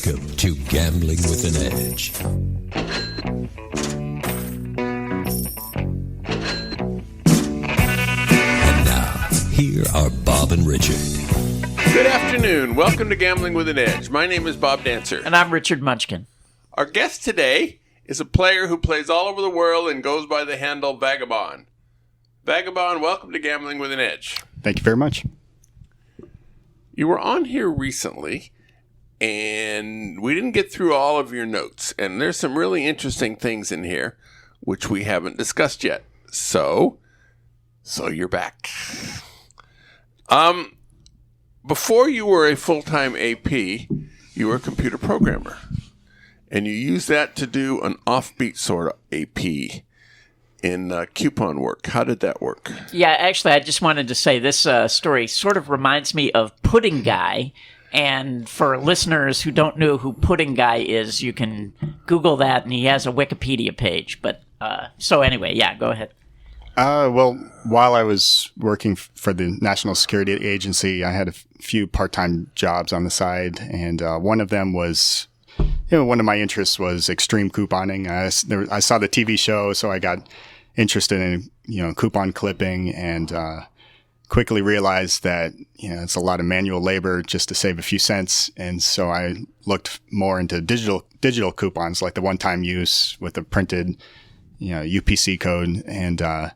Welcome to Gambling with an Edge. And now, here are Bob and Richard. Good afternoon. Welcome to Gambling with an Edge. My name is Bob Dancer. And I'm Richard Munchkin. Our guest today is a player who plays all over the world and goes by the handle Vagabond. Vagabond, welcome to Gambling with an Edge. Thank you very much. You were on here recently, and we didn't get through all of your notes. And there's some really interesting things in here, which we haven't discussed yet. So you're back. Before you were a full-time AP, you were a computer programmer. And you used that to do an offbeat sort of AP in coupon work. How did that work? Yeah, actually, I just wanted to say this story sort of reminds me of Pudding Guy. And for listeners who don't know who Pudding Guy is, you can Google that, and he has a Wikipedia page. But so anyway, yeah, go ahead. Well, while I was working for the National Security Agency, I had a few part-time jobs on the side, and one of them was, one of my interests was extreme couponing. I saw the TV show, so I got interested in, coupon clipping, and quickly realized that, it's a lot of manual labor just to save a few cents. And so I looked more into digital coupons, like the one-time use with the printed, UPC code. And I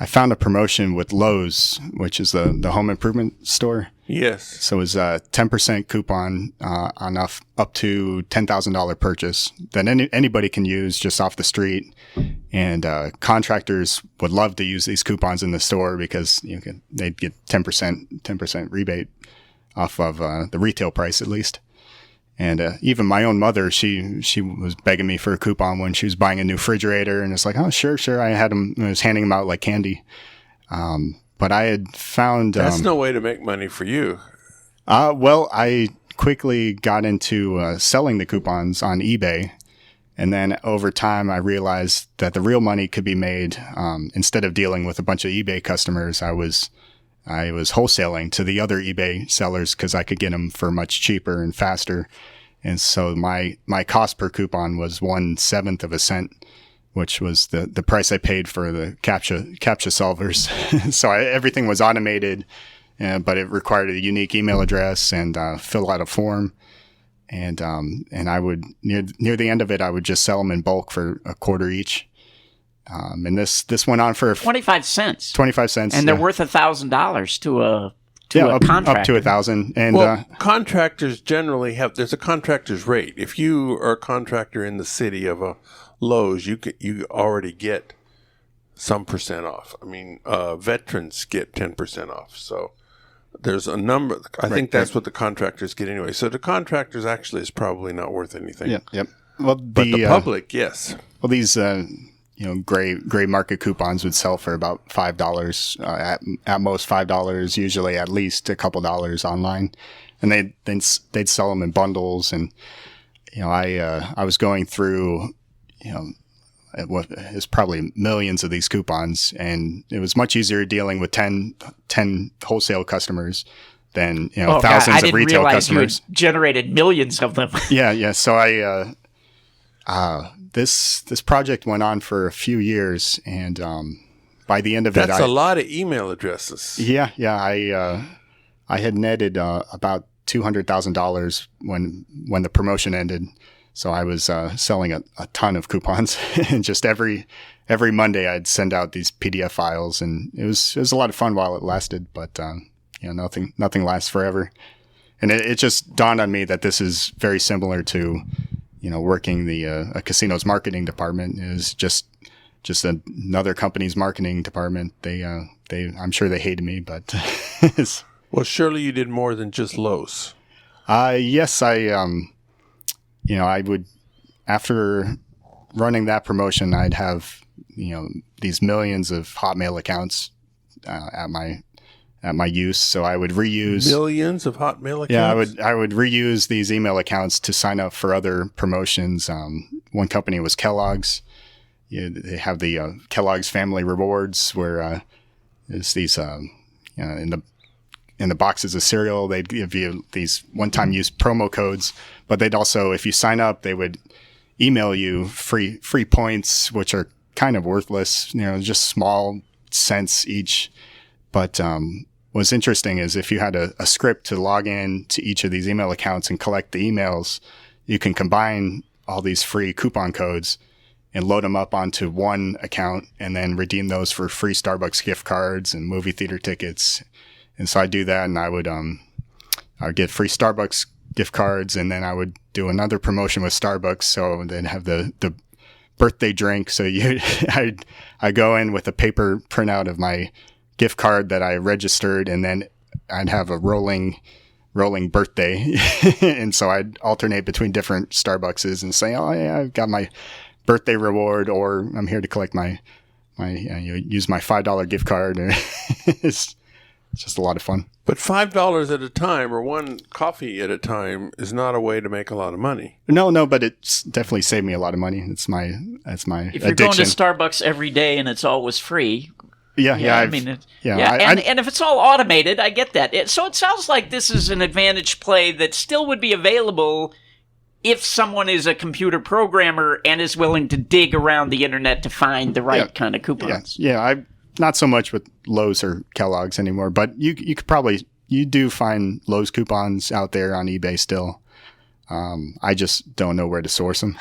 found a promotion with Lowe's, which is the home improvement store. Yes. So it was a 10% coupon on up to $10,000 purchase that anybody can use just off the street. And contractors would love to use these coupons in the store because they'd get 10% rebate off of the retail price at least. And even my own mother, she was begging me for a coupon when she was buying a new refrigerator, and it's like, oh, sure. I was handing them out like candy. But I had found that's no way to make money for you. Well, I quickly got into selling the coupons on eBay, and then over time, I realized that the real money could be made instead of dealing with a bunch of eBay customers. I was wholesaling to the other eBay sellers because I could get them for much cheaper and faster. And so my cost per coupon was 1/7 of a cent, which was the price I paid for the CAPTCHA solvers. So everything was automated, but it required a unique email address and fill out a form. And I would near the end of it, I would just sell them in bulk for a quarter each. And this went on for 25 cents. 25 cents. And they're worth $1,000 to a contractor. Up to $1,000. And contractors generally there's a contractor's rate. If you are a contractor in the city of a Lowe's, you already get some percent off. I mean, veterans get 10% off. So there's a number. I think that's what the contractors get anyway. So the contractors actually is probably not worth anything. Yeah. Yep. Well, but the public, yes. Well, these gray market coupons would sell for about $5 at most $5, usually at least a couple dollars online, and they'd sell them in bundles. And I was going through it's probably millions of these coupons, and it was much easier dealing with 10 wholesale customers than thousands of retail customers. You had generated millions of them. Yeah. So this project went on for a few years, and by the end of that's a lot of email addresses. Yeah. I had netted about $200,000 when the promotion ended. So I was selling a ton of coupons, and just every Monday I'd send out these PDF files, and it was a lot of fun while it lasted. But nothing lasts forever, and it just dawned on me that this is very similar to working a casino's marketing department. Is just another company's marketing department. I'm sure they hated me, but well, surely you did more than just Lowe's. Yes, I would, after running that promotion, I'd have, these millions of Hotmail accounts at my use. So I would reuse millions of Hotmail accounts. Yeah, I would reuse these email accounts to sign up for other promotions. One company was Kellogg's. They have the Kellogg's Family Rewards, where there's these in the in the boxes of cereal. They'd give you these one-time use promo codes, but they'd also, if you sign up, they would email you free points, which are kind of worthless, just small cents each. But what's interesting is if you had a script to log in to each of these email accounts and collect the emails, you can combine all these free coupon codes and load them up onto one account and then redeem those for free Starbucks gift cards and movie theater tickets. And so I do that, and I would get free Starbucks gift cards, and then I would do another promotion with Starbucks. So then have the birthday drink. So I go in with a paper printout of my gift card that I registered, and then I'd have a rolling birthday. And so I'd alternate between different Starbuckses and say, oh yeah, I've got my birthday reward, or I'm here to collect my use my $5 gift card. It's just a lot of fun. But $5 at a time, or one coffee at a time, is not a way to make a lot of money. No, but it's definitely saved me a lot of money. That's my if you're addiction. going to Starbucks every day and it's always free. Yeah. And if it's all automated, I get that. So it sounds like this is an advantage play that still would be available if someone is a computer programmer and is willing to dig around the internet to find the right kind of coupons. Yeah, I not so much with Lowe's or Kellogg's anymore, but you could probably, you do find Lowe's coupons out there on eBay still. I just don't know where to source them.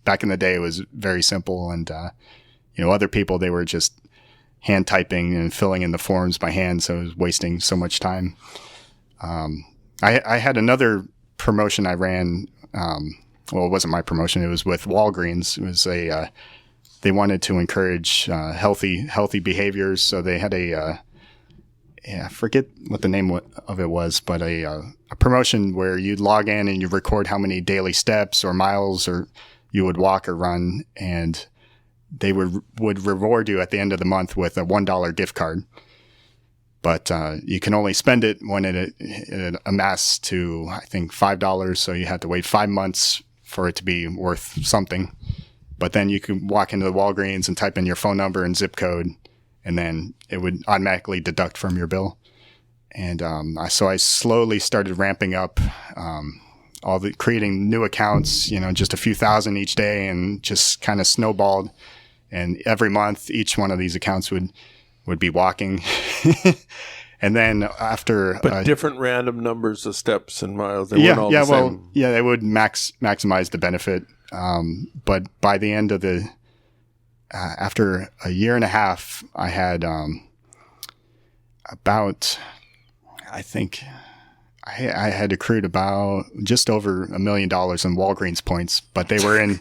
Back in the day, it was very simple, and other people, they were just hand typing and filling in the forms by hand, so it was wasting so much time. I had another promotion I ran. Well, it wasn't my promotion. It was with Walgreens. It was they wanted to encourage healthy behaviors. So they had I forget what the name of it was, but a promotion where you'd log in and you record how many daily steps or miles or you would walk or run, and they would reward you at the end of the month with a $1 gift card. But you can only spend it when it amassed to, I think, $5. So you had to wait 5 months for it to be worth something. But then you could walk into the Walgreens and type in your phone number and zip code, and then it would automatically deduct from your bill. And so I slowly started ramping up creating new accounts, just a few thousand each day, and just kind of snowballed. And every month, each one of these accounts would be walking. And then after... But different random numbers of steps and miles. They weren't all the same. Yeah, they would maximize the benefit. But by the end of after a year and a half, I had about, I think, I had accrued about just over $1 million in Walgreens points, but they were in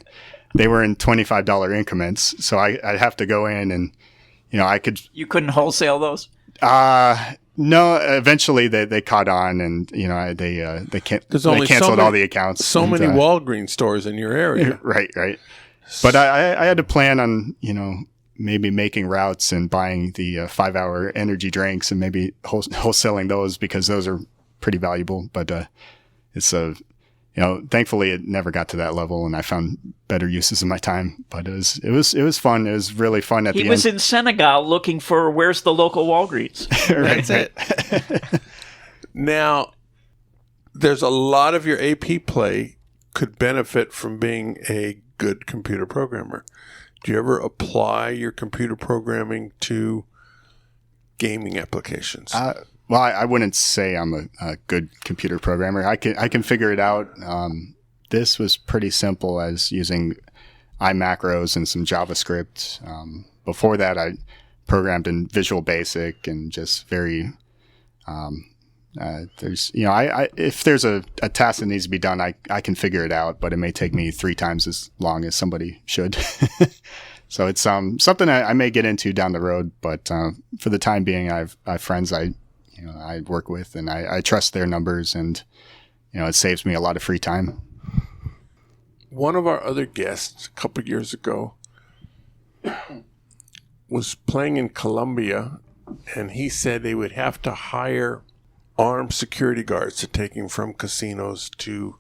$25 increments. So I'd have to go in and, I could... You couldn't wholesale those? No, eventually they caught on, and they canceled all the accounts. So many Walgreens stores in your area. Right. But I had to plan on, maybe making routes and buying the 5-hour energy drinks and maybe wholesaling those, because those are pretty valuable. But it's thankfully it never got to that level, and I found better uses of my time. But it was fun. It was really fun at the end. He was in Senegal looking for where's the local Walgreens. That's it. Now, there's a lot of your AP play could benefit from being a good computer programmer. Do you ever apply your computer programming to gaming applications? Well, I wouldn't say I'm a good computer programmer. I can figure it out. This was pretty simple as using iMacros and some JavaScript. Before that, I programmed in Visual Basic and just very. If there's a task that needs to be done, I can figure it out, but it may take me 3 times as long as somebody should. So it's something I may get into down the road, but for the time being, I have friends I work with, and I trust their numbers, and it saves me a lot of free time. One of our other guests a couple of years ago was playing in Colombia, and he said they would have to hire armed security guards to take him from casinos to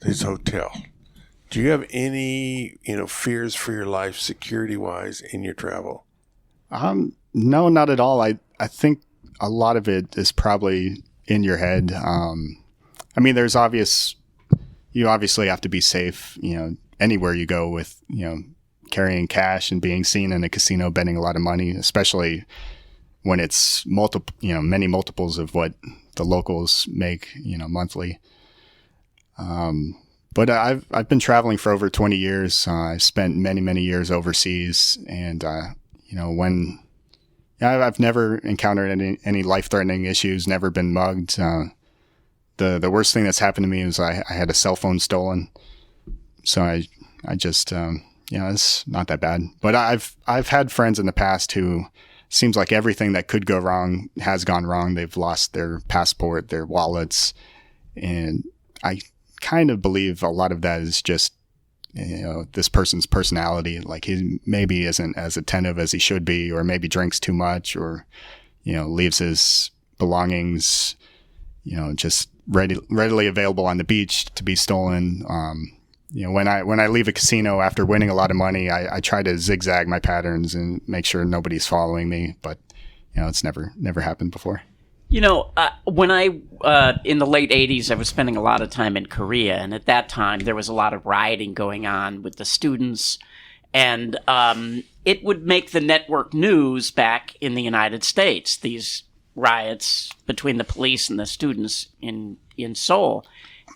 his hotel. Do you have any, fears for your life security-wise in your travel? No, not at all. I think a lot of it is probably in your head. I mean, you obviously have to be safe, anywhere you go with, carrying cash and being seen in a casino betting a lot of money, especially when it's many multiples of what the locals make, monthly. But I've been traveling for over 20 years. I've spent many, many years overseas, and I've never encountered any life-threatening issues. Never been mugged. The worst thing that's happened to me was I had a cell phone stolen. So I just it's not that bad. But I've had friends in the past who seems like everything that could go wrong has gone wrong. They've lost their passport, their wallets, and I kind of believe a lot of that is just this person's personality. Like he maybe isn't as attentive as he should be, or maybe drinks too much, or leaves his belongings just readily available on the beach to be stolen. When I leave a casino after winning a lot of money, I try to zigzag my patterns and make sure nobody's following me, but it's never happened before. When I, in the late 80s, I was spending a lot of time in Korea, and at that time there was a lot of rioting going on with the students, and it would make the network news back in the United States, these riots between the police and the students in Seoul.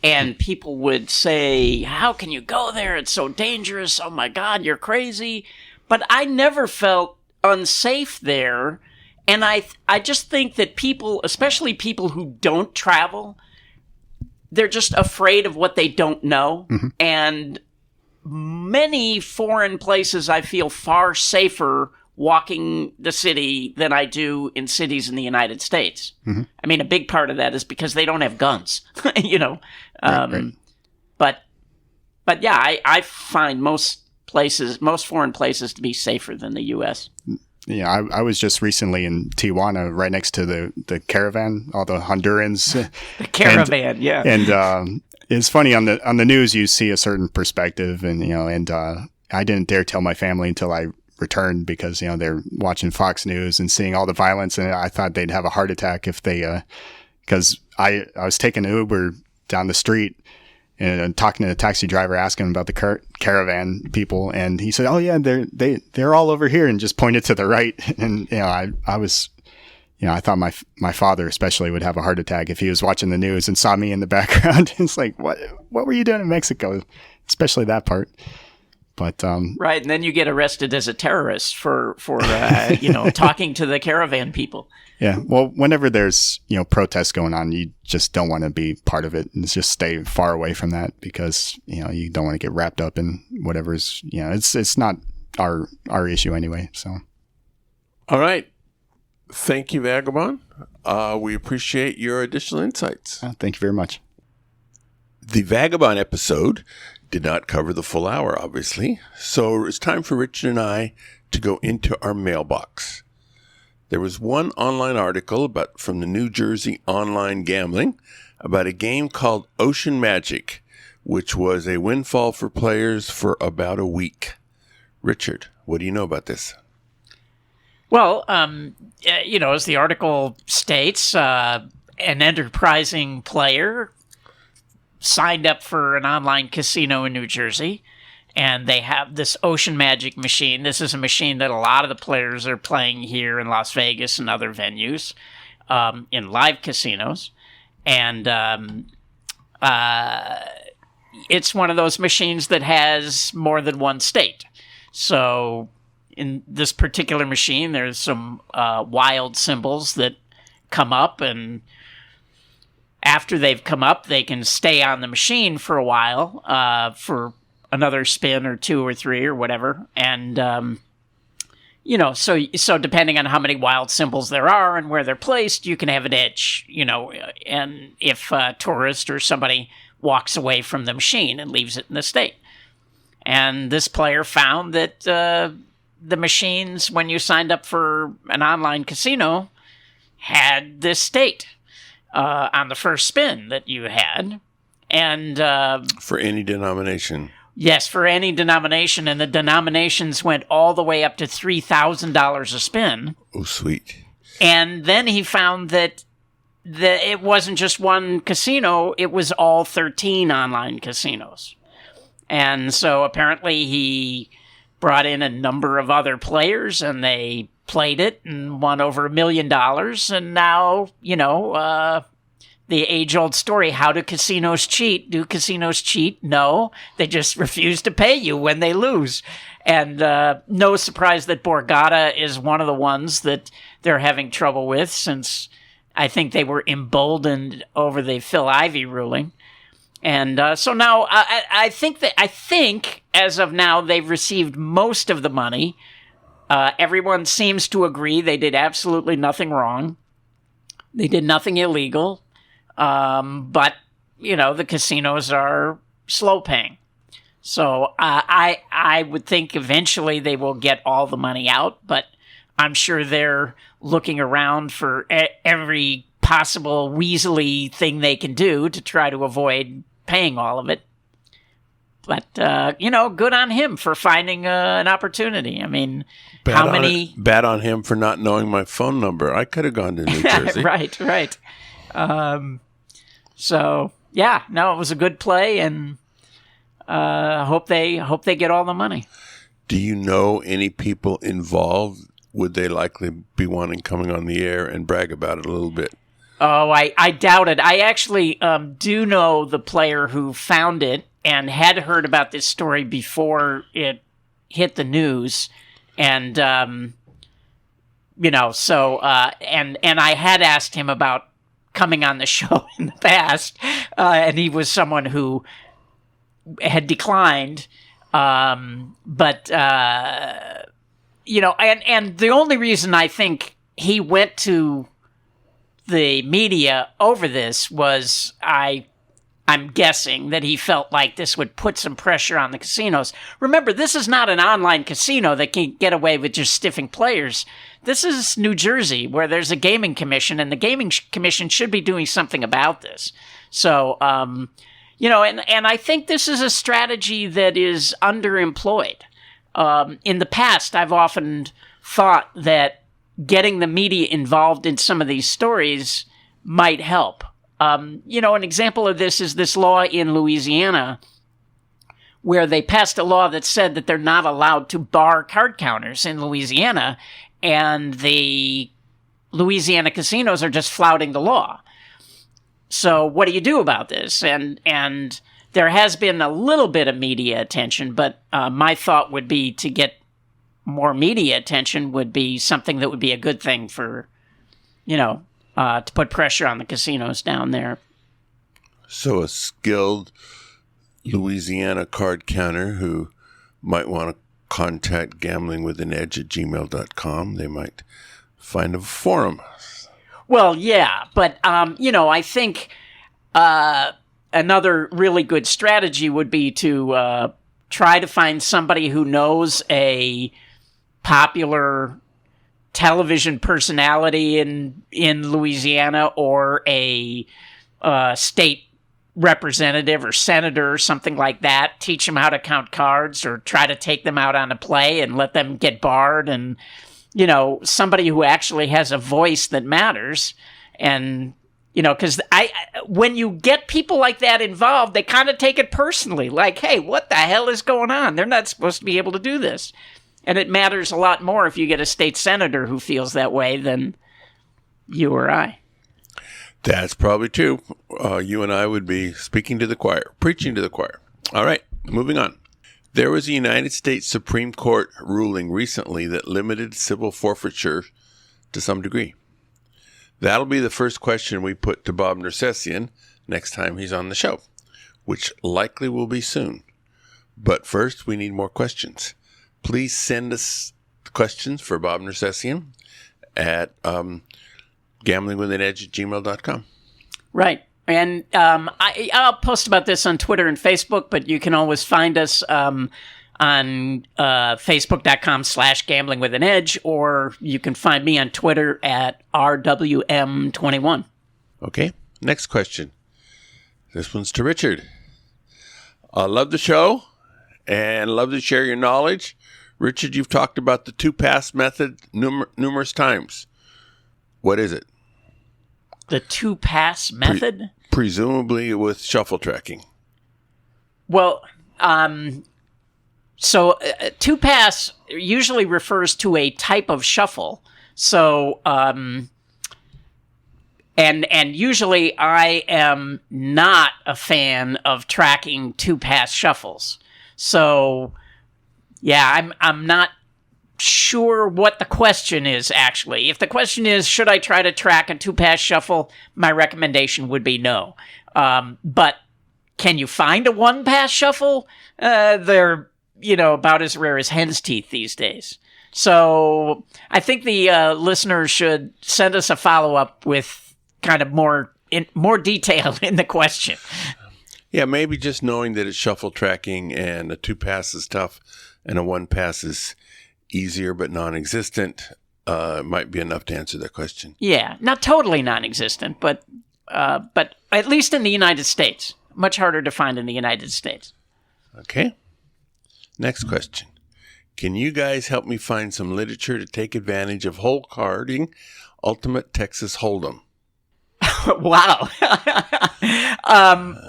And people would say, how can you go there? It's so dangerous. Oh my God, you're crazy. But I never felt unsafe there. And I just think that people, especially people who don't travel, they're just afraid of what they don't know. Mm-hmm. And many foreign places I feel far safer walking the city than I do in cities in the United States. Mm-hmm. I mean, a big part of that is because they don't have guns, Right. But yeah, I find most foreign places to be safer than the U.S. Yeah, I was just recently in Tijuana, right next to the caravan, all the Hondurans. The caravan, yeah. And it's funny on the news you see a certain perspective, and I didn't dare tell my family until I returned because they're watching Fox News and seeing all the violence, and I thought they'd have a heart attack if they because I was taking an Uber down the street and talking to the taxi driver, asking him about the caravan people, and he said, "Oh yeah, they're all over here," and just pointed to the right. And I was, I thought my father especially would have a heart attack if he was watching the news and saw me in the background. It's like, what were you doing in Mexico? Especially that part. But right, and then you get arrested as a terrorist for talking to the caravan people. Yeah, well, whenever there's protests going on, you just don't want to be part of it, and just stay far away from that because you don't want to get wrapped up in whatever's it's not our issue anyway. So, all right, thank you, Vagabond. We appreciate your additional insights. Thank you very much. The Vagabond episode did not cover the full hour, obviously, so it's time for Richard and I to go into our mailbox. There was one online article from the New Jersey Online Gambling about a game called Ocean Magic, which was a windfall for players for about a week. Richard, what do you know about this? Well, as the article states, an enterprising player signed up for an online casino in New Jersey, and they have this Ocean Magic machine. This is a machine that a lot of the players are playing here in Las Vegas and other venues, in live casinos. And it's one of those machines that has more than one state. So in this particular machine, there's some wild symbols that come up, and after they've come up, they can stay on the machine for a while, for another spin or two or three or whatever. And, so depending on how many wild symbols there are and where they're placed, you can have an edge, and if a tourist or somebody walks away from the machine and leaves it in the state. And this player found that the machines, when you signed up for an online casino, had this state on the first spin that you had. And for any denomination. Yes, for any denomination. And the denominations went all the way up to $3,000 a spin. Oh, sweet. And then he found that it wasn't just one casino, it was all 13 online casinos. And so apparently he brought in a number of other players, and they played it and won over $1 million. And now, the age-old story, how do casinos cheat? Do casinos cheat? No. They just refuse to pay you when they lose. And no surprise that Borgata is one of the ones that they're having trouble with, since I think they were emboldened over the Phil Ivey ruling. And so now I think as of now they've received most of the money. Everyone seems to agree they did absolutely nothing wrong. They did nothing illegal. But, the casinos are slow paying. So I would think eventually they will get all the money out, but I'm sure they're looking around for every possible weaselly thing they can do to try to avoid paying all of it. But, good on him for finding an opportunity. I mean, bad on him for not knowing my phone number. I could have gone to New Jersey. Right. So, yeah, no, it was a good play, and hope they get all the money. Do you know any people involved? Would they likely be coming on the air and brag about it a little bit? Oh, I doubt it. I actually do know the player who found it and had heard about this story before it hit the news. And, and I had asked him about coming on the show in the past, and he was someone who had declined. And the only reason I think he went to the media over this was I'm guessing that he felt like this would put some pressure on the casinos. Remember, this is not an online casino that can get away with just stiffing players. This is New Jersey, where there's a gaming commission, and the gaming commission should be doing something about this. So, and I think this is a strategy that is underemployed. In the past, I've often thought that getting the media involved in some of these stories might help. An example of this is this law in Louisiana, where they passed a law that said that they're not allowed to bar card counters in Louisiana, and the Louisiana casinos are just flouting the law. So what do you do about this? And there has been a little bit of media attention, but my thought would be to get more media attention would be something that would be a good thing for, to put pressure on the casinos down there. So a skilled Louisiana card counter who might want to contact gamblingwithanedge@gmail.com. They might find a forum. Well, yeah, but, I think another really good strategy would be to try to find somebody who knows a popular television personality in Louisiana, or a state representative or senator or something like that. Teach them how to count cards, or try to take them out on a play and let them get barred. And, somebody who actually has a voice that matters. And, because when you get people like that involved, they kind of take it personally. Like, hey, what the hell is going on? They're not supposed to be able to do this. And it matters a lot more if you get a state senator who feels that way than you or I. That's probably true. You and I would be speaking to the choir, preaching to the choir. All right, moving on. There was a United States Supreme Court ruling recently that limited civil forfeiture to some degree. That'll be the first question we put to Bob Narsesian next time he's on the show, which likely will be soon. But first, we need more questions. Please send us questions for Bob Narsesian at gamblingwithanedge@gmail.com. Right. And I'll post about this on Twitter and Facebook, but you can always find us on facebook.com/gamblingwithanedge, or you can find me on Twitter at RWM21. Okay. Next question. This one's to Richard. I love the show and love to share your knowledge. Richard, you've talked about the two-pass method numerous times. What is it? The two-pass method? Presumably with shuffle tracking. Well, so two-pass usually refers to a type of shuffle. So, and usually I am not a fan of tracking two-pass shuffles. So, yeah, I'm not sure what the question is, actually. If the question is, should I try to track a two-pass shuffle, my recommendation would be no. But can you find a one-pass shuffle? They're, about as rare as hen's teeth these days. So I think the listeners should send us a follow-up with kind of more detail in the question. Yeah, maybe just knowing that it's shuffle tracking and a two-pass is tough and a one-pass is easier but non-existent might be enough to answer that question. Yeah, not totally non-existent, but at least in the United States. Much harder to find in the United States. Okay. Next question. Can you guys help me find some literature to take advantage of hole carding Ultimate Texas Hold'em? Wow.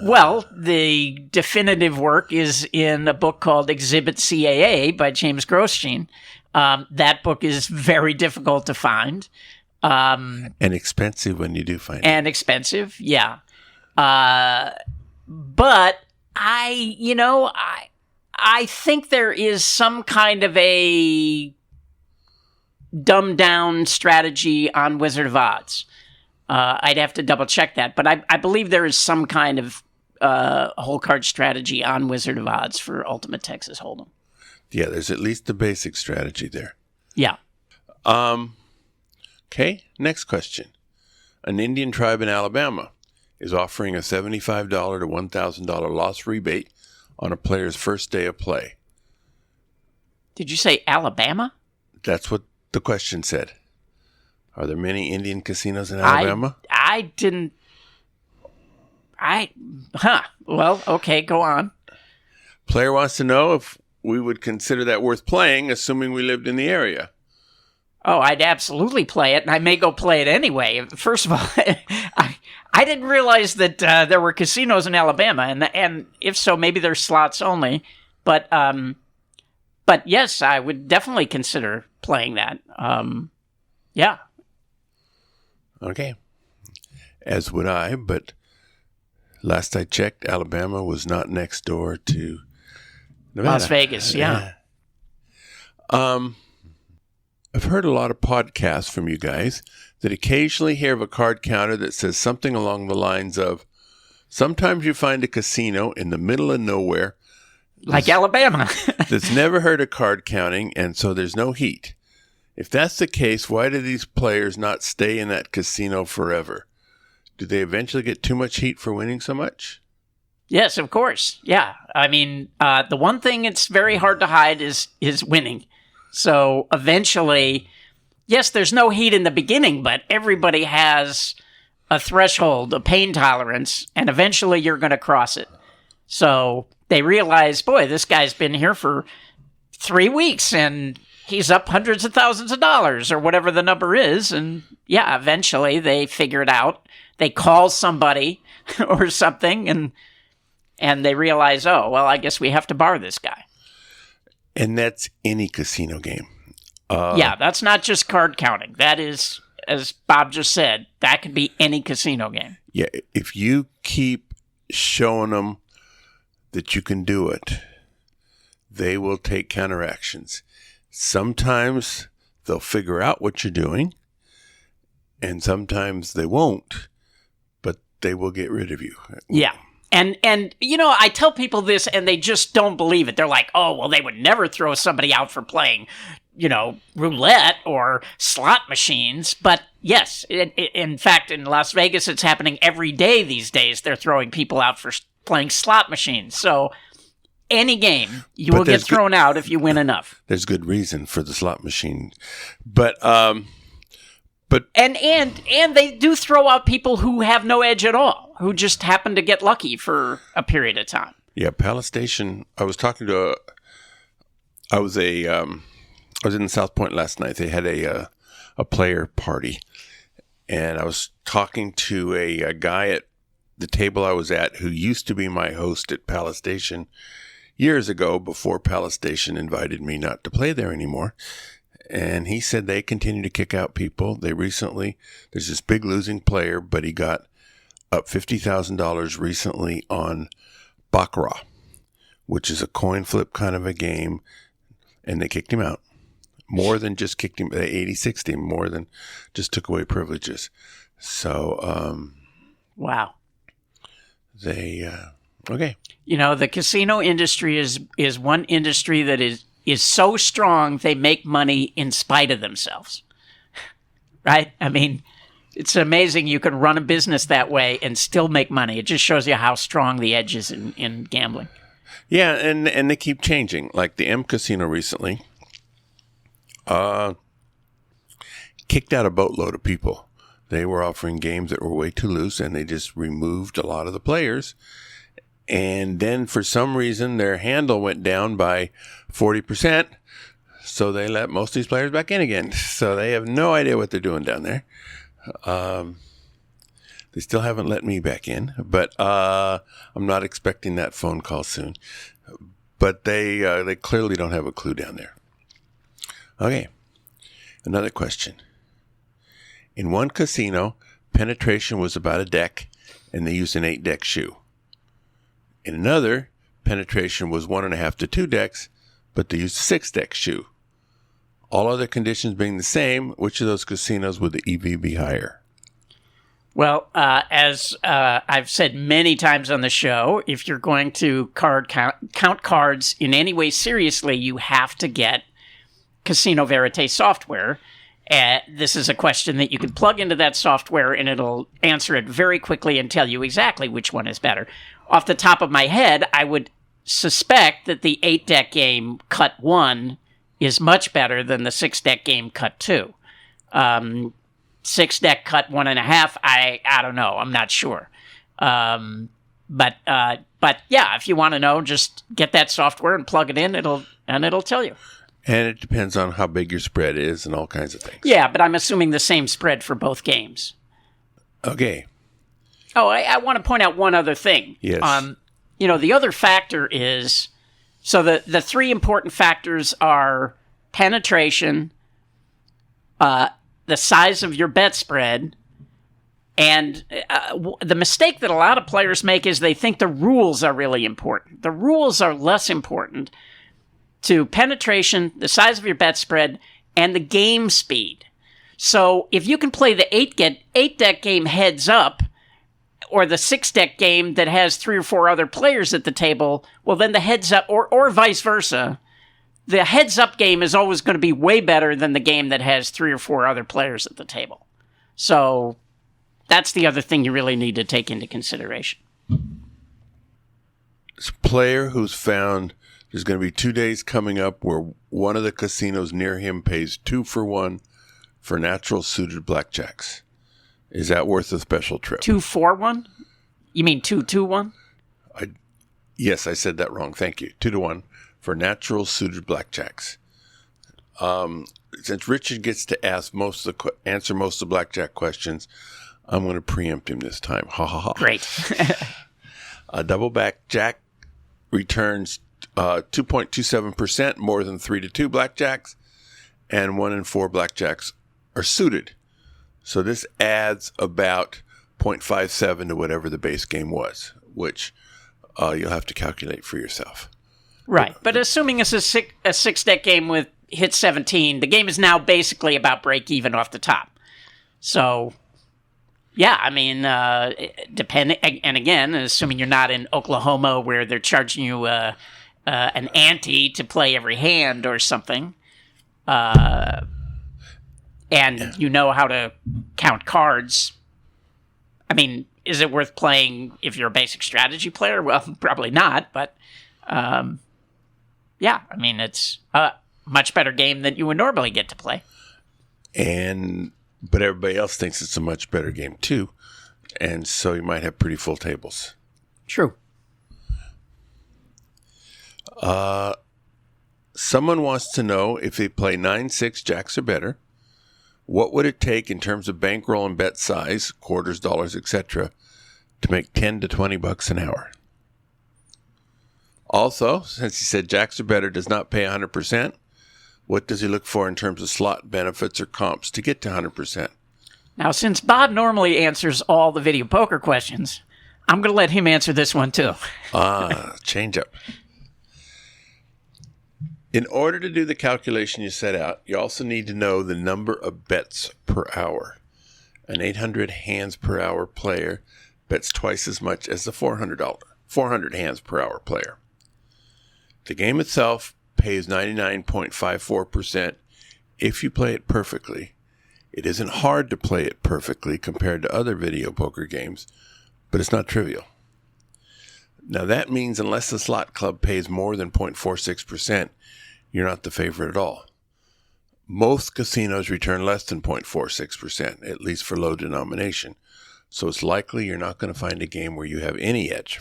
Well, the definitive work is in a book called Exhibit CAA by James Grosjean. That book is very difficult to find. And expensive when you do find it. And expensive, yeah. But I think there is some kind of a dumbed down strategy on Wizard of Odds. I'd have to double check that, but I believe there is some kind of hole card strategy on Wizard of Odds for Ultimate Texas Hold'em. Yeah, there's at least the basic strategy there. Yeah. Okay, next question. An Indian tribe in Alabama is offering a $75 to $1,000 loss rebate on a player's first day of play. Did you say Alabama? That's what the question said. Are there many Indian casinos in Alabama? I didn't... Well, okay, go on. Player wants to know if we would consider that worth playing, assuming we lived in the area. Oh, I'd absolutely play it, and I may go play it anyway. First of all, I didn't realize that there were casinos in Alabama, and if so, maybe they're slots only. But yes, I would definitely consider playing that. Yeah. Okay. As would I, but last I checked, Alabama was not next door to Nevada. Las Vegas, yeah. I've heard a lot of podcasts from you guys that occasionally hear of a card counter that says something along the lines of, sometimes you find a casino in the middle of nowhere. Like Alabama. That's never heard of card counting, and so there's no heat. If that's the case, why do these players not stay in that casino forever? Do they eventually get too much heat for winning so much? Yes, of course. Yeah. I mean, the one thing it's very hard to hide is winning. So eventually, yes, there's no heat in the beginning, but everybody has a threshold, a pain tolerance, and eventually you're going to cross it. So they realize, boy, this guy's been here for 3 weeks and he's up hundreds of thousands of dollars or whatever the number is. And yeah, eventually they figure it out. They call somebody or something and they realize, oh, well, I guess we have to bar this guy. And that's any casino game. Yeah, that's not just card counting. That is, as Bob just said, that could be any casino game. Yeah, if you keep showing them that you can do it, they will take counteractions. Sometimes they'll figure out what you're doing, and sometimes they won't, but they will get rid of you. Yeah. And I tell people this and they just don't believe it. They're like, oh, well, they would never throw somebody out for playing, roulette or slot machines. But yes, in fact, in Las Vegas, it's happening every day these days. They're throwing people out for playing slot machines. So any game, you will get thrown out if you win enough. There's good reason for the slot machine. But And they do throw out people who have no edge at all, who just happen to get lucky for a period of time. Yeah, Palace Station. I was talking to I was in South Point last night. They had a player party, And I was talking to a guy at the table I was at who used to be my host at Palace Station years ago, before Palace Station invited me not to play there anymore. And he said they continue to kick out people. There's this big losing player, but he got up $50,000 recently on Baccarat, which is a coin flip kind of a game, and they kicked him out. More than just kicked him, they 86'd him, more than just took away privileges. So, wow. Okay. You know, the casino industry is one industry that is so strong they make money in spite of themselves. Right? I mean, it's amazing you can run a business that way and still make money. It just shows you how strong the edge is in gambling. Yeah, and they keep changing. Like the M Casino recently kicked out a boatload of people. They were offering games that were way too loose, and they just removed a lot of the players. And then for some reason, their handle went down by 40%. So they let most of these players back in again. So they have no idea what they're doing down there. They still haven't let me back in, but I'm not expecting that phone call soon. But they clearly don't have a clue down there. Okay, another question. In one casino, penetration was about a deck, and they used an 8-deck shoe. In another, penetration was 1.5 to 2 decks, but they used a 6-deck shoe. All other conditions being the same, which of those casinos would the EV be higher? Well, as I've said many times on the show, if you're going to count cards in any way seriously, you have to get Casino Verite software. This is a question that you can plug into that software, and it'll answer it very quickly and tell you exactly which one is better. Off the top of my head, I would suspect that the 8-deck game Cut 1 is much better than the 6-deck game Cut 2. 6-deck Cut 1.5, I don't know. I'm not sure. But yeah, if you want to know, just get that software and plug it in. It'll tell you. And it depends on how big your spread is and all kinds of things. Yeah, but I'm assuming the same spread for both games. Okay. Oh, I want to point out one other thing. Yes. The other factor is, so the three important factors are penetration, the size of your bet spread, and the mistake that a lot of players make is they think the rules are really important. The rules are less important to penetration, the size of your bet spread, and the game speed. So if you can play the 8-deck game heads up, or the 6-deck game that has 3 or 4 other players at the table, well, then the heads up, or vice versa, the heads up game is always going to be way better than the game that has 3 or 4 other players at the table. So that's the other thing you really need to take into consideration. It's a player who's found there's going to be 2 days coming up where one of the casinos near him pays 2 for 1 for natural suited blackjacks. Is that worth a special trip? 2 for 1? You mean 2-2-1? Yes, I said that wrong. Thank you. 2 to 1 for natural suited blackjacks. Since Richard gets to answer most of the blackjack questions, I'm going to preempt him this time. Ha ha ha. Great. A double back jack returns 2.27% more than 3 to 2 blackjacks, and 1 in 4 blackjacks are suited. So this adds about 0.57 to whatever the base game was, which you'll have to calculate for yourself. Right, but assuming it's a 6-deck game with hit 17, the game is now basically about break even off the top. So, yeah, I mean, depending, and again, assuming you're not in Oklahoma where they're charging you an ante to play every hand or something, and you know how to count cards. I mean, is it worth playing if you're a basic strategy player? Well, probably not, but yeah, I mean, it's a much better game than you would normally get to play. But everybody else thinks it's a much better game too, and so you might have pretty full tables. True. Someone wants to know if they play 9-6 jacks or better, What would it take in terms of bankroll and bet size, quarters, dollars, etc., to make $10 to $20 an hour? Also, since he said jacks are better does not pay 100%, what does he look for in terms of slot benefits or comps to get to 100%? Now, since Bob normally answers all the video poker questions, I'm going to let him answer this one too. Change up. In order to do the calculation you set out, you also need to know the number of bets per hour. An 800 hands per hour player bets twice as much as the 400 hands per hour player. The game itself pays 99.54% if you play it perfectly. It isn't hard to play it perfectly compared to other video poker games, but it's not trivial. Now that means unless the slot club pays more than 0.46%, you're not the favorite at all. Most casinos return less than 0.46%, at least for low denomination, so it's likely you're not going to find a game where you have any edge.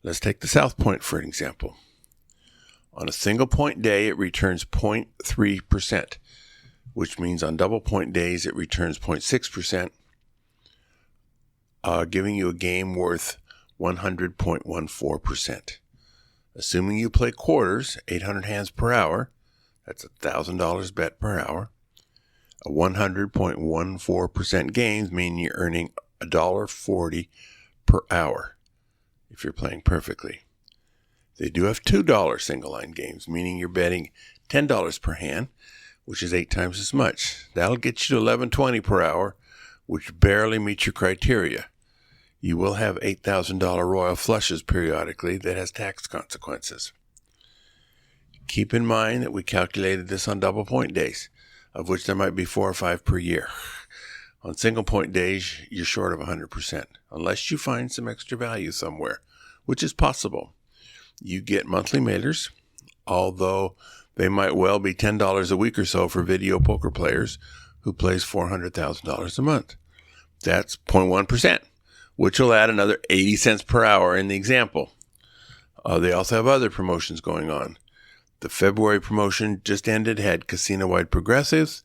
Let's take the South Point for an example. On a single point day, it returns 0.3%, which means on double point days, it returns 0.6%, giving you a game worth 100.14%. Assuming you play quarters, 800 hands per hour, that's $1,000 bet per hour. A 100.14% gains mean you're earning $1.40 per hour if you're playing perfectly. They do have $2 single line games, meaning you're betting $10 per hand, which is 8 times as much. That'll get you to $11.20 per hour, which barely meets your criteria. You will have $8,000 royal flushes periodically that has tax consequences. Keep in mind that we calculated this on double point days, of which there might be 4 or 5 per year. On single point days, you're short of 100%, unless you find some extra value somewhere, which is possible. You get monthly mailers, although they might well be $10 a week or so for video poker players who plays $400,000 a month. That's 0.1%. Which will add another 80 cents per hour in the example. They also have other promotions going on. The February promotion just ended, had casino-wide progressives.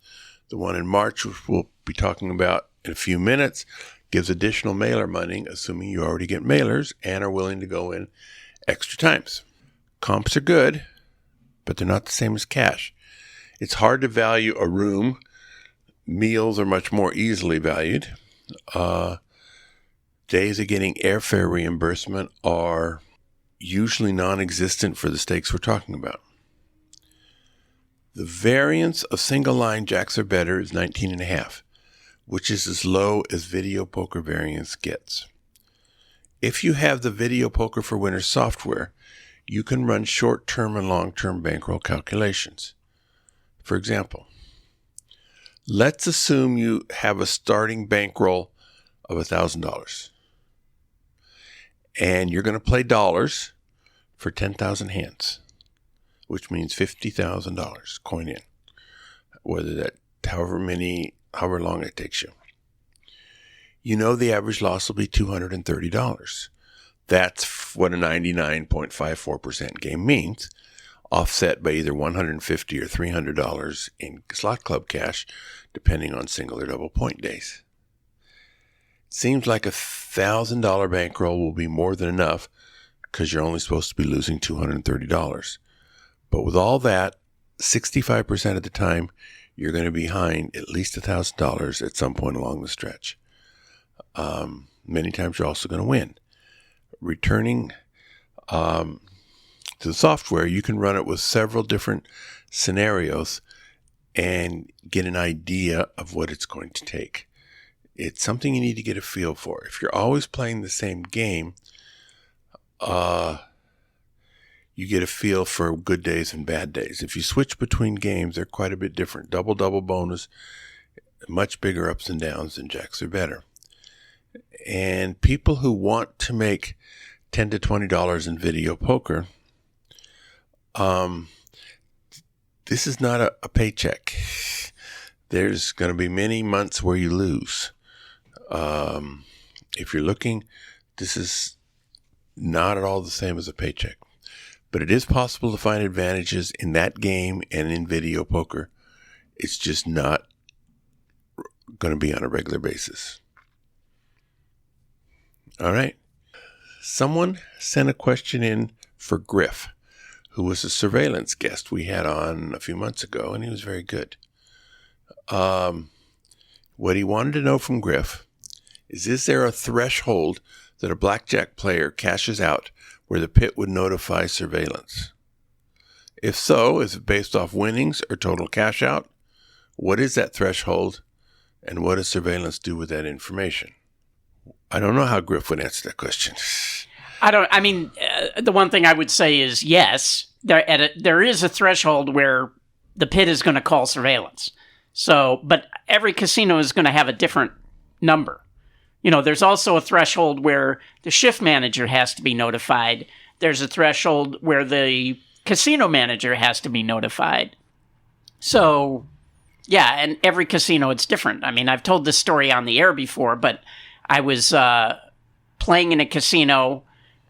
The one in March, which we'll be talking about in a few minutes, gives additional mailer money, assuming you already get mailers and are willing to go in extra times. Comps are good, but they're not the same as cash. It's hard to value a room. Meals are much more easily valued. Days of getting airfare reimbursement are usually non-existent for the stakes we're talking about. The variance of single line jacks or better is 19.5, which is as low as video poker variance gets. If you have the Video Poker for Winners software, you can run short-term and long-term bankroll calculations. For example, let's assume you have a starting bankroll of $1,000. And you're going to play dollars for 10,000 hands, which means $50,000 coin in, however long it takes you. You know the average loss will be $230. That's what a 99.54% game means, offset by either $150 or $300 in slot club cash, depending on single or double point days. Seems like $1,000 bankroll will be more than enough because you're only supposed to be losing $230. But with all that, 65% of the time, you're going to be behind at least $1,000 at some point along the stretch. Many times you're also going to win. Returning to the software, you can run it with several different scenarios and get an idea of what it's going to take. It's something you need to get a feel for. If you're always playing the same game, you get a feel for good days and bad days. If you switch between games, they're quite a bit different. Double bonus, much bigger ups and downs than jacks are better. And people who want to make $10 to $20 in video poker, this is not a paycheck. There's going to be many months where you lose. If you're looking, this is not at all the same as a paycheck. But it is possible to find advantages in that game and in video poker It's just not going to be on a regular basis. All right. Someone sent a question in for Griff, who was a surveillance guest we had on a few months ago, and he was very good. What he wanted to know from Griff is there a threshold that a blackjack player cashes out where the pit would notify surveillance? If so, is it based off winnings or total cash out? What is that threshold, and what does surveillance do with that information? I don't know how Griff would answer that question. The one thing I would say is yes, there is a threshold where the pit is going to call surveillance. So, but every casino is going to have a different number. There's also a threshold where the shift manager has to be notified. There's a threshold where the casino manager has to be notified. So, yeah, and every casino, it's different. I've told this story on the air before, but I was playing in a casino.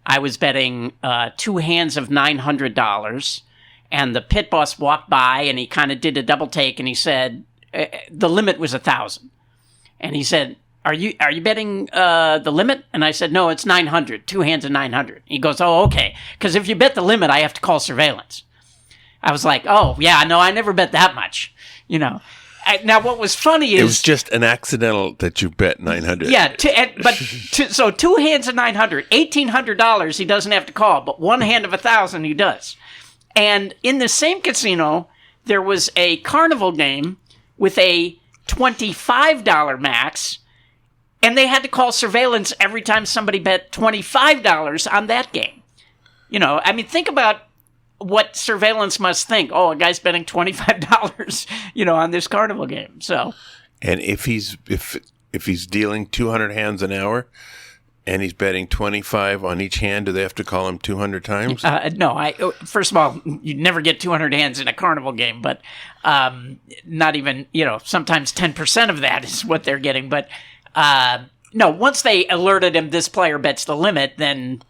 I was betting 2 hands of $900, and the pit boss walked by, and he kind of did a double take, and he said, the limit was 1,000. And he said, Are you betting the limit? And I said, no, it's 900, 2 hands of 900. He goes, oh, okay. Because if you bet the limit, I have to call surveillance. I was like, oh, yeah, no, I never bet that much. Now, what was funny is... It was just an accidental that you bet 900. Yeah, so 2 hands of 900, $1,800 he doesn't have to call, but 1 hand of 1,000 he does. And in the same casino, there was a carnival game with a $25 max, and they had to call surveillance every time somebody bet $25 on that game. Think about what surveillance must think. Oh, a guy's betting $25, on this carnival game. So, and if he's dealing 200 hands an hour, and he's betting 25 on each hand, do they have to call him 200 times? No. First of all, you never get 200 hands in a carnival game, but not even, sometimes 10% of that is what they're getting. But no, once they alerted him this player bets the limit, then,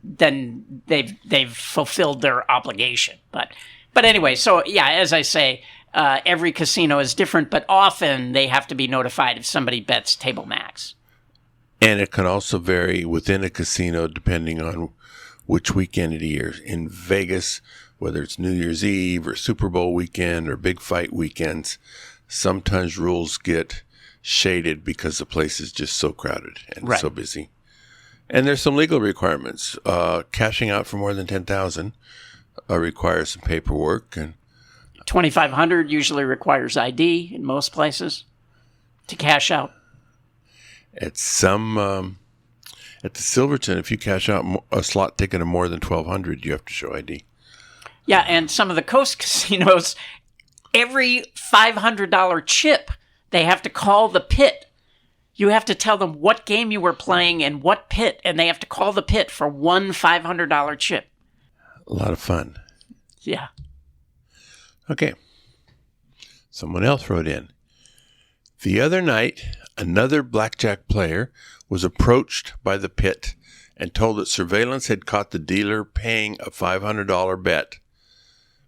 then they've fulfilled their obligation. But anyway, so yeah, as I say, every casino is different, but often they have to be notified if somebody bets table max. And it can also vary within a casino depending on which weekend it is. In Vegas, whether it's New Year's Eve or Super Bowl weekend or big fight weekends, sometimes rules get shaded because the place is just so crowded and so busy. And there's some legal requirements. Cashing out for more than $10,000 requires some paperwork, and $2,500 usually requires ID in most places to cash out. At some, at the Silverton, if you cash out a slot ticket of more than $1,200, you have to show ID. Yeah, and some of the coast casinos, every $500 chip, they have to call the pit. You have to tell them what game you were playing and what pit, and they have to call the pit for one $500 chip. A lot of fun. Yeah. Okay. Someone else wrote in. The other night, another blackjack player was approached by the pit and told that surveillance had caught the dealer paying a $500 bet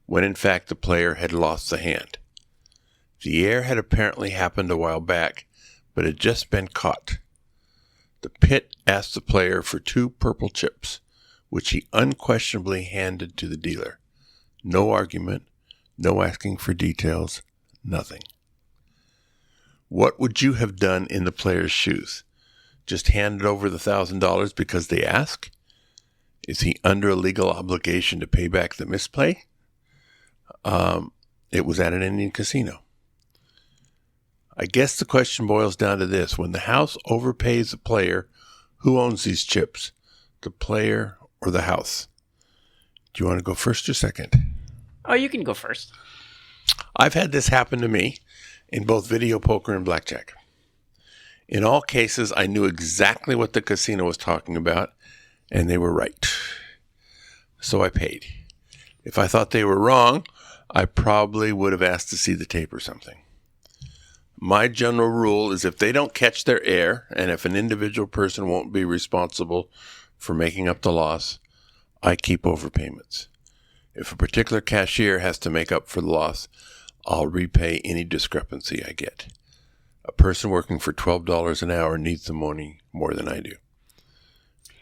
when in fact the player had lost the hand. The error had apparently happened a while back, but had just been caught. The pit asked the player for 2 purple chips, which he unquestionably handed to the dealer. No argument, no asking for details, nothing. What would you have done in the player's shoes? Just handed over the $1,000 because they ask? Is he under a legal obligation to pay back the misplay? It was at an Indian casino. I guess the question boils down to this. When the house overpays the player, who owns these chips? The player or the house? Do you want to go first or second? Oh, you can go first. I've had this happen to me in both video poker and blackjack. In all cases, I knew exactly what the casino was talking about, and they were right. So I paid. If I thought they were wrong, I probably would have asked to see the tape or something. My general rule is if they don't catch their error, and if an individual person won't be responsible for making up the loss, I keep overpayments. If a particular cashier has to make up for the loss, I'll repay any discrepancy I get. A person working for $12 an hour needs the money more than I do.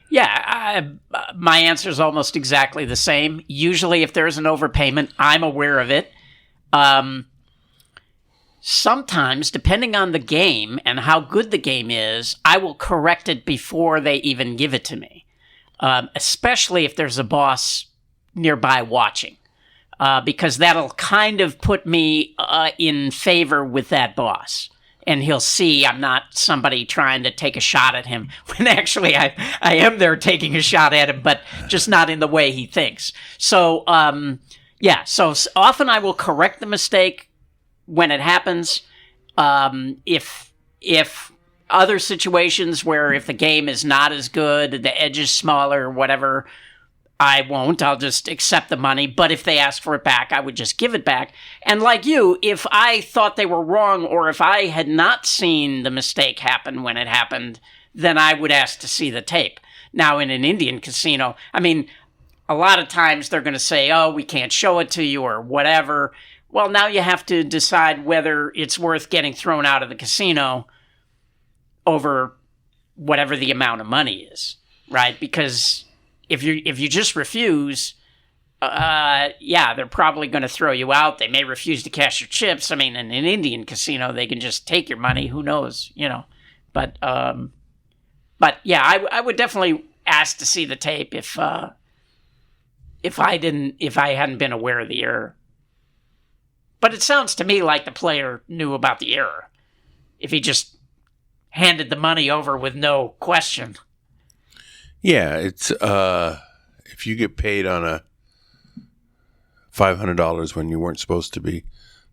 Yeah, my answer is almost exactly the same. Usually, if there's an overpayment, I'm aware of it. Sometimes, depending on the game and how good the game is, I will correct it before they even give it to me, especially if there's a boss nearby watching, because that'll kind of put me in favor with that boss. And he'll see I'm not somebody trying to take a shot at him, when actually I am there taking a shot at him, but just not in the way he thinks. So, so often I will correct the mistake when it happens. If other situations where if the game is not as good, the edge is smaller, whatever, I won't. I'll just accept the money. But if they ask for it back, I would just give it back. And like you, if I thought they were wrong, or if I had not seen the mistake happen when it happened, then I would ask to see the tape. Now, in an Indian casino, I mean, a lot of times they're going to say, oh, we can't show it to you or whatever. Well, now you have to decide whether it's worth getting thrown out of the casino over whatever the amount of money is, right? Because if you just refuse, they're probably going to throw you out. They may refuse to cash your chips. I mean, in an Indian casino, they can just take your money. Who knows, But yeah, I would definitely ask to see the tape if I hadn't been aware of the error. But it sounds to me like the player knew about the error if he just handed the money over with no question. Yeah, it's if you get paid on a $500 when you weren't supposed to be,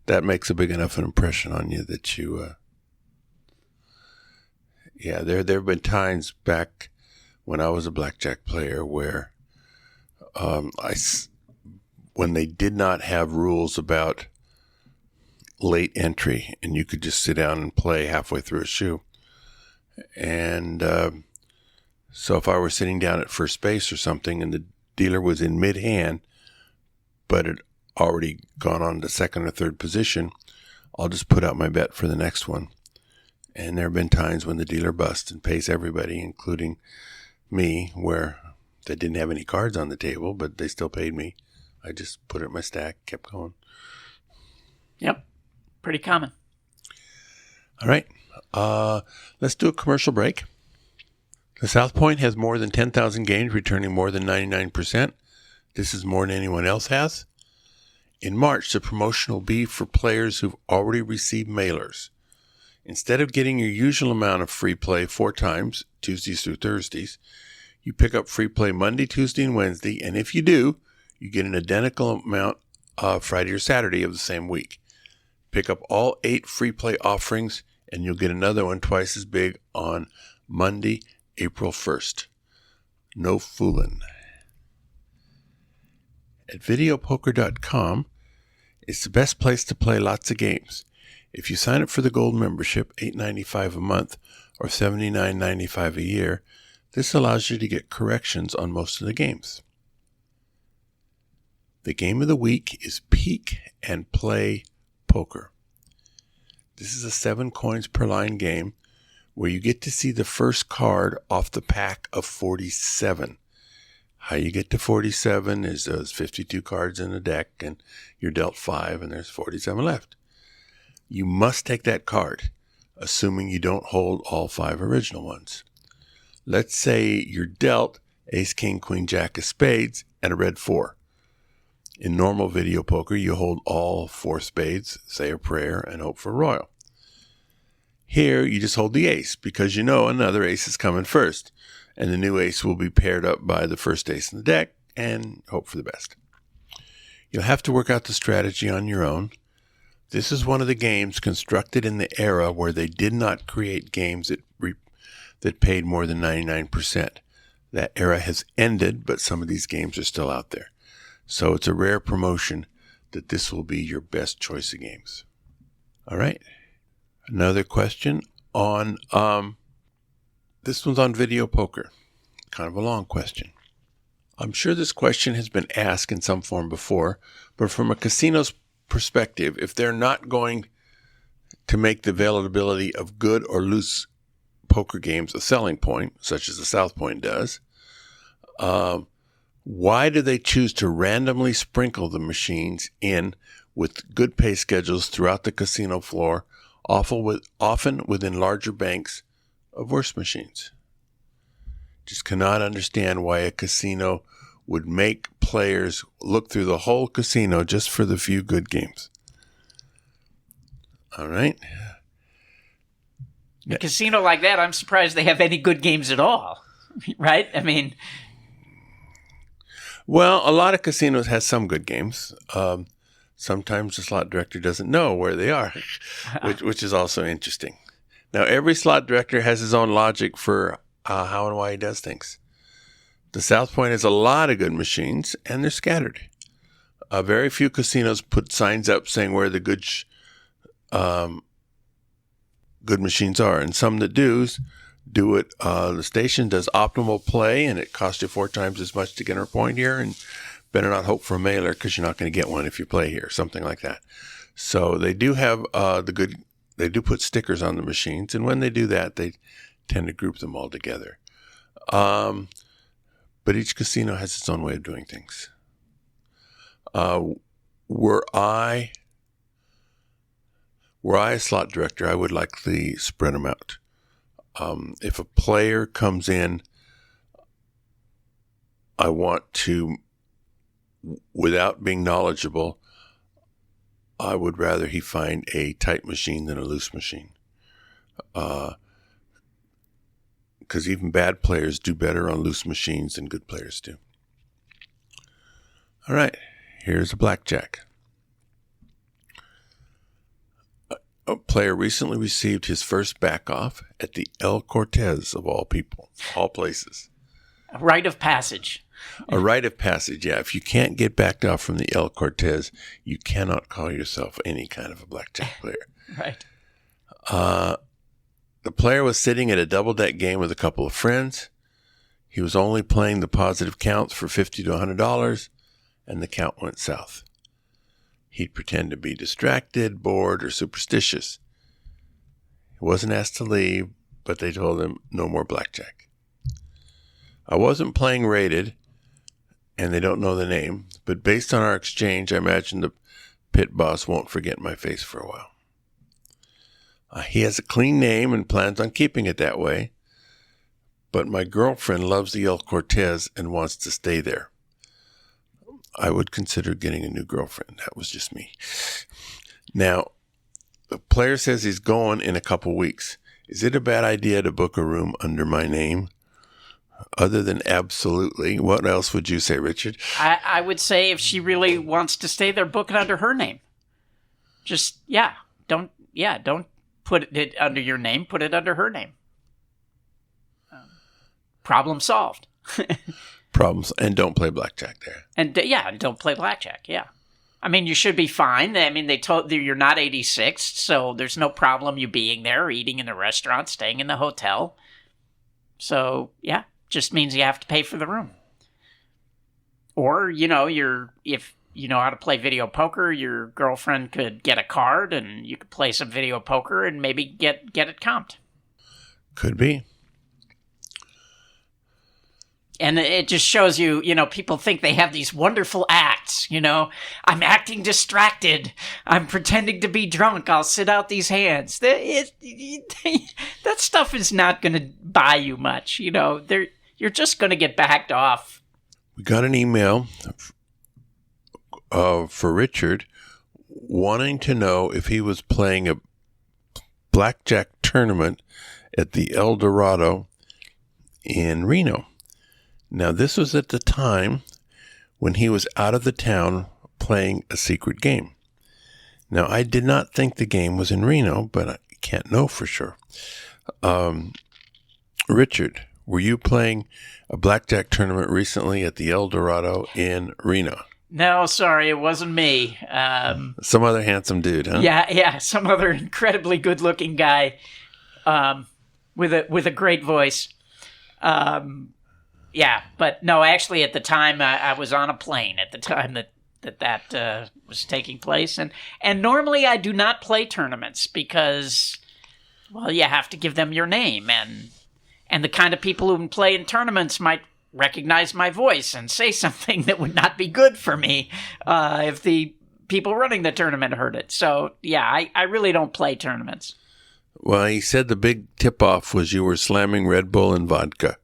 that makes a big enough an impression on you that you. There have been times back when I was a blackjack player where when they did not have rules about late entry and you could just sit down and play halfway through a shoe, and so if I were sitting down at first base or something and the dealer was in mid-hand, but had already gone on to second or third position, I'll just put out my bet for the next one. And there have been times when the dealer busts and pays everybody, including me, where they didn't have any cards on the table, but they still paid me. I just put it in my stack, kept going. Yep, pretty common. All right, let's do a commercial break. The South Point has more than 10,000 games, returning more than 99%. This is more than anyone else has. In March, the promotion will be for players who've already received mailers. Instead of getting your usual amount of free play 4 times, Tuesdays through Thursdays, you pick up free play Monday, Tuesday, and Wednesday, and if you do, you get an identical amount Friday or Saturday of the same week. Pick up all 8 free play offerings, and you'll get another one twice as big on Monday, April 1st. No fooling. At videopoker.com, it's the best place to play lots of games. If you sign up for the gold membership, $8.95 a month or $79.95 a year, this allows you to get corrections on most of the games. The game of the week is Peek and Play Poker. This is a 7 coins per line game where you get to see the first card off the pack of 47. How you get to 47 is those 52 cards in a deck, and you're dealt 5, and there's 47 left. You must take that card, assuming you don't hold all 5 original ones. Let's say you're dealt ace, king, queen, jack of spades, and a red 4. In normal video poker, you hold all 4 spades, say a prayer, and hope for royal. Here, you just hold the ace because you know another ace is coming first, and the new ace will be paired up by the first ace in the deck, and hope for the best. You'll have to work out the strategy on your own. This is one of the games constructed in the era where they did not create games that paid more than 99%. That era has ended, but some of these games are still out there. So it's a rare promotion that this will be your best choice of games. All right. Another question on, this one's on video poker. Kind of a long question. I'm sure this question has been asked in some form before, but from a casino's perspective, if they're not going to make the availability of good or loose poker games a selling point, such as the South Point does, why do they choose to randomly sprinkle the machines in with good pay schedules throughout the casino floor, often within larger banks of worse machines? Just cannot understand why a casino would make players look through the whole casino just for the few good games. All right. A casino like that, I'm surprised they have any good games at all, right? I mean... Well, a lot of casinos has some good games. Sometimes the slot director doesn't know where they are, which is also interesting. Now, every slot director has his own logic for how and why he does things. The South Point has a lot of good machines, and they're scattered. Very few casinos put signs up saying where the good machines are, and some that do it. The station does optimal play, and it costs you 4 times as much to get a point here, and better not hope for a mailer because you're not going to get one if you play here, something like that. So they do have they do put stickers on the machines, and when they do that, they tend to group them all together. But each casino has its own way of doing things. Were I a slot director, I would likely spread them out. If a player comes in, I want to, without being knowledgeable, I would rather he find a tight machine than a loose machine. Because even bad players do better on loose machines than good players do. All right, here's a blackjack. A player recently received his first back-off at the El Cortez, of all people, all places. A rite of passage. A rite of passage, yeah. If you can't get backed off from the El Cortez, you cannot call yourself any kind of a blackjack player. Right. The player was sitting at a double-deck game with a couple of friends. He was only playing the positive counts for $50 to $100, and the count went south. He'd pretend to be distracted, bored, or superstitious. He wasn't asked to leave, but they told him no more blackjack. I wasn't playing rated, and they don't know the name, but based on our exchange, I imagine the pit boss won't forget my face for a while. He has a clean name and plans on keeping it that way, but my girlfriend loves the El Cortez and wants to stay there. I would consider getting a new girlfriend. That was just me. Now, the player says he's going in a couple weeks. Is it a bad idea to book a room under my name? Other than absolutely, what else would you say, Richard? I would say if she really wants to stay there, book it under her name. Just, don't put it under your name, put it under her name. Problem solved. Problems, and don't play blackjack there. And don't play blackjack, yeah. I mean, you should be fine. I mean, they told you you're not 86, so there's no problem you being there, eating in the restaurant, staying in the hotel. So, just means you have to pay for the room. Or, if you know how to play video poker, your girlfriend could get a card and you could play some video poker and maybe get it comped. Could be. And it just shows you, people think they have these wonderful acts, I'm acting distracted. I'm pretending to be drunk. I'll sit out these hands. That stuff is not going to buy you much, You're just going to get backed off. We got an email for Richard wanting to know if he was playing a blackjack tournament at the El Dorado in Reno. Now, this was at the time when he was out of the town playing a secret game. Now, I did not think the game was in Reno, but I can't know for sure. Richard, were you playing a blackjack tournament recently at the El Dorado in Reno? No, sorry, it wasn't me. Some other handsome dude, huh? Yeah, some other incredibly good-looking guy with a great voice. But no, actually, at the time, I was on a plane at the time that that was taking place. And normally I do not play tournaments because, well, you have to give them your name. And the kind of people who play in tournaments might recognize my voice and say something that would not be good for me if the people running the tournament heard it. So, yeah, I really don't play tournaments. Well, he said the big tip-off was you were slamming Red Bull and vodka.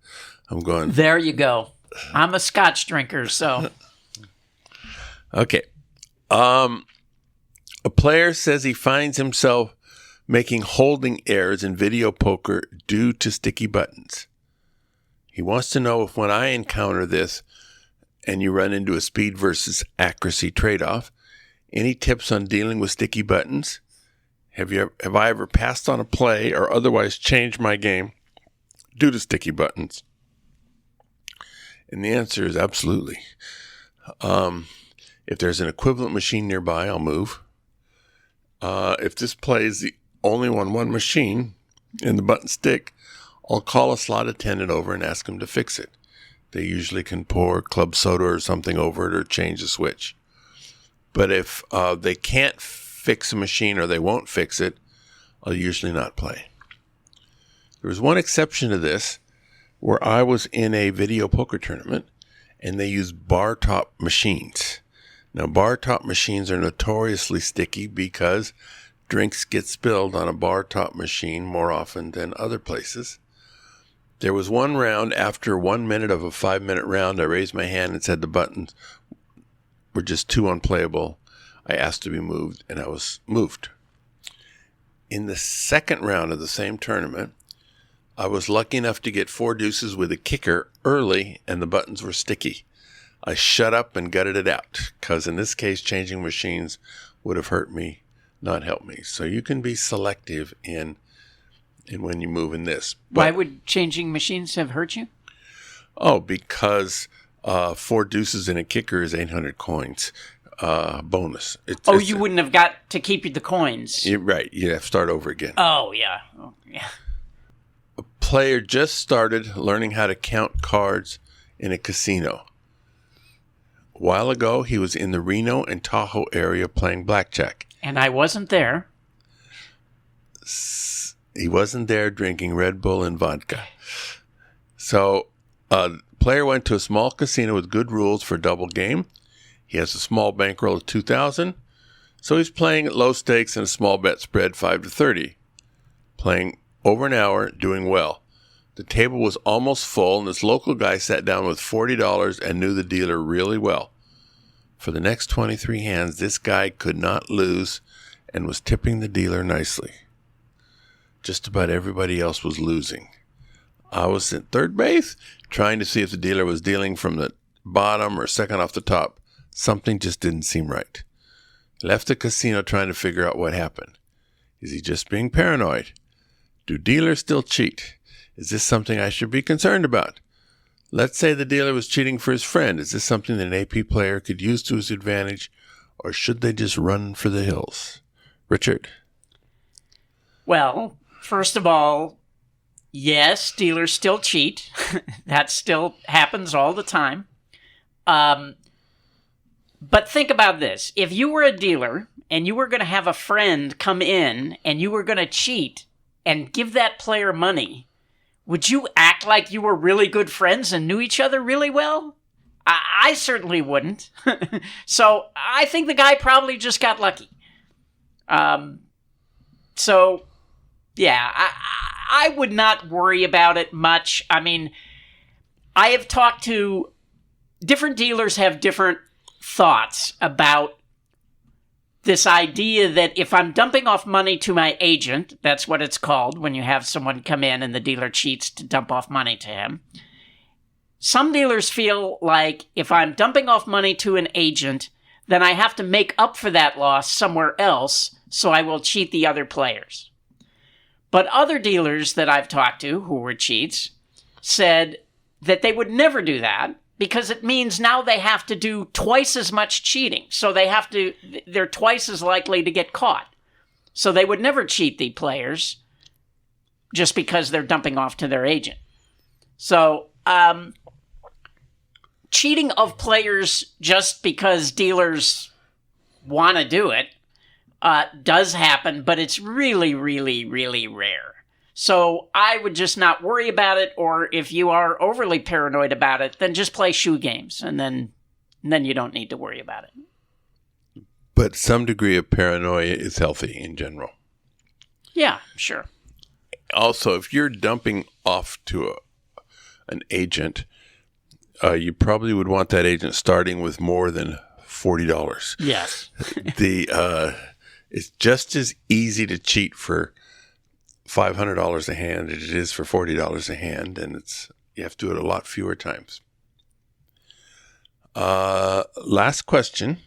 I'm going... There you go. I'm a scotch drinker, so... Okay. A player says he finds himself making holding errors in video poker due to sticky buttons. He wants to know if when I encounter this and you run into a speed versus accuracy trade-off, any tips on dealing with sticky buttons? Have I ever passed on a play or otherwise changed my game due to sticky buttons? And the answer is absolutely. If there's an equivalent machine nearby, I'll move. If this play is the only one machine and the buttons stick, I'll call a slot attendant over and ask them to fix it. They usually can pour club soda or something over it or change the switch. But if they can't fix a machine or they won't fix it, I'll usually not play. There was one exception to this where I was in a video poker tournament and they used bar top machines. Now, bar top machines are notoriously sticky because drinks get spilled on a bar top machine more often than other places. There was one round, after 1 minute of a 5-minute round, I raised my hand and said the buttons were just too unplayable. I asked to be moved, and I was moved. In the second round of the same tournament, I was lucky enough to get 4 deuces with a kicker early, and the buttons were sticky. I shut up and gutted it out, because in this case, changing machines would have hurt me, not helped me. So you can be selective in when you move in this. But, why would changing machines have hurt you? Oh, because 4 deuces and a kicker is 800 coins. Bonus. You wouldn't have got to keep the coins. Right. You have to start over again. Oh, yeah. A player just started learning how to count cards in a casino. A while ago, he was in the Reno and Tahoe area playing blackjack. And I wasn't there. He wasn't there drinking Red Bull and vodka. So, player went to a small casino with good rules for double game. He has a small bankroll of $2,000, so he's playing at low stakes and a small bet spread 5-30. Playing over an hour, doing well. The table was almost full, and this local guy sat down with $40 and knew the dealer really well. For the next 23 hands, this guy could not lose and was tipping the dealer nicely. Just about everybody else was losing. I was in third base, trying to see if the dealer was dealing from the bottom or second off the top. Something just didn't seem right. Left the casino trying to figure out what happened. Is he just being paranoid? Do dealers still cheat? Is this something I should be concerned about? Let's say the dealer was cheating for his friend. Is this something that an AP player could use to his advantage, or should they just run for the hills? Richard? Well, first of all, yes, dealers still cheat. That still happens all the time. But think about this. If you were a dealer and you were going to have a friend come in and you were going to cheat and give that player money, would you act like you were really good friends and knew each other really well? I certainly wouldn't. So I think the guy probably just got lucky. So, yeah, I would not worry about it much. I mean, I have talked to different dealers, have different thoughts about this idea that if I'm dumping off money to my agent, that's what it's called when you have someone come in and the dealer cheats to dump off money to him. Some dealers feel like if I'm dumping off money to an agent, then I have to make up for that loss somewhere else, so I will cheat the other players. But other dealers that I've talked to who were cheats said that they would never do that, because it means now they have to do twice as much cheating. So they're twice as likely to get caught. So they would never cheat the players just because they're dumping off to their agent. So cheating of players just because dealers want to do it does happen, but it's really, really, really rare. So I would just not worry about it, or if you are overly paranoid about it, then just play shoe games, and then you don't need to worry about it. But some degree of paranoia is healthy in general. Yeah, sure. Also, if you're dumping off to an agent, you probably would want that agent starting with more than $40. Yes. It's just as easy to cheat for $500 a hand as it is for $40 a hand, and you have to do it a lot fewer times. Last question,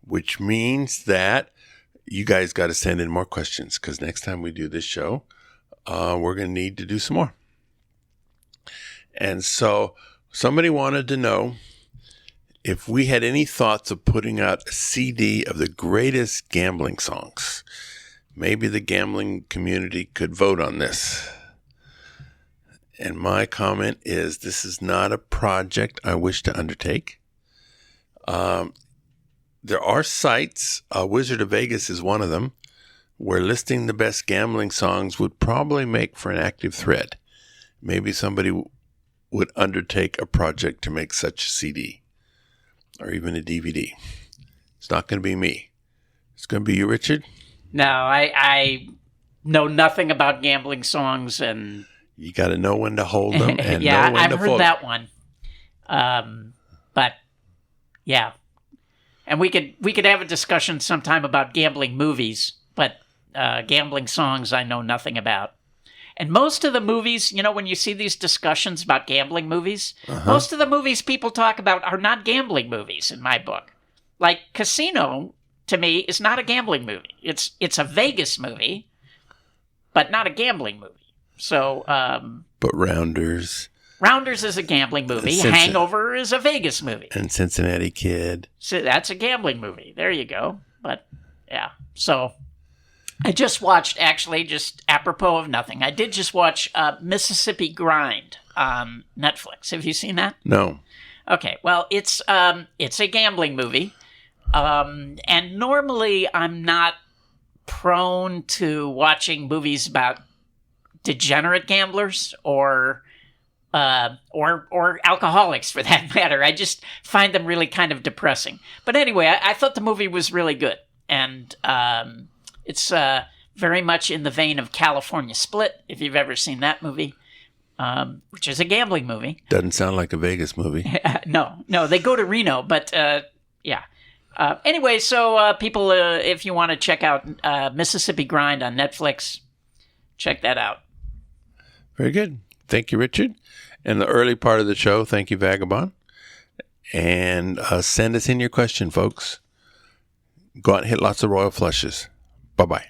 which means that you guys got to send in more questions, because next time we do this show, we're going to need to do some more. And so somebody wanted to know if we had any thoughts of putting out a CD of the greatest gambling songs. Maybe the gambling community could vote on this. And my comment is, this is not a project I wish to undertake. There are sites, Wizard of Vegas is one of them, where listing the best gambling songs would probably make for an active thread. Maybe somebody would undertake a project to make such a CD or even a DVD. It's not going to be me. It's going to be you, Richard. No, I know nothing about gambling songs, and you got to know when to hold them and yeah, know when I've to heard fold that one. But yeah, and we could have a discussion sometime about gambling movies, but gambling songs I know nothing about. And most of the movies, when you see these discussions about gambling movies, most of the movies people talk about are not gambling movies in my book. Like Casino, to me, is not a gambling movie. It's a Vegas movie, but not a gambling movie. So, But Rounders is a gambling movie. Hangover is a Vegas movie. And Cincinnati Kid. So that's a gambling movie. There you go. But yeah, so I just watched, actually, just apropos of nothing, I did just watch Mississippi Grind on Netflix. Have you seen that? No. Okay, well, it's a gambling movie. And normally I'm not prone to watching movies about degenerate gamblers or alcoholics, for that matter. I just find them really kind of depressing. But anyway, I thought the movie was really good. And it's very much in the vein of California Split, if you've ever seen that movie, which is a gambling movie. Doesn't sound like a Vegas movie. No, they go to Reno, but yeah. Anyway, so people, if you want to check out Mississippi Grind on Netflix, check that out. Very good. Thank you, Richard. And the early part of the show, thank you, Vagabond. And send us in your question, folks. Go out and hit lots of royal flushes. Bye-bye.